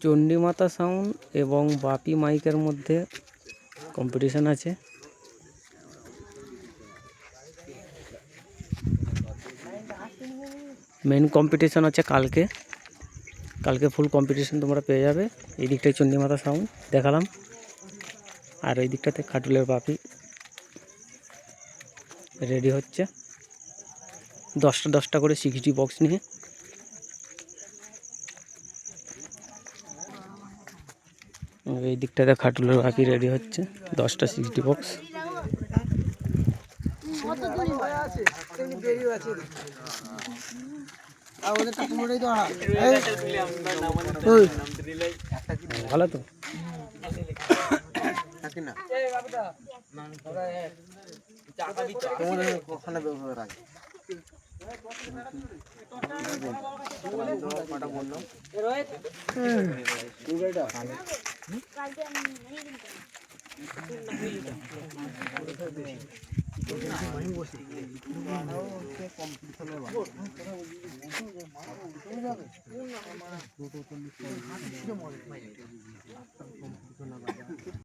Chandimata sound এবং বাপি মাইকের মধ্যে কম্পিটিশন আছে। মেন কম্পিটিশন আছে কালকে। কালকে ফুল কম্পিটিশন তোমরা পেয়ে যাবে। এই দিকটায় চণ্ডীমাতা সাউন্ড দেখালাম, আর এই দিকটাতে খাটুলের বাপি রেডি হচ্ছে 10টা করে 60 বক্স নিয়ে। এই দিকটাতে খাটুলের বাপি রেডি হচ্ছে 10টা 60 বক্স। ভালো তো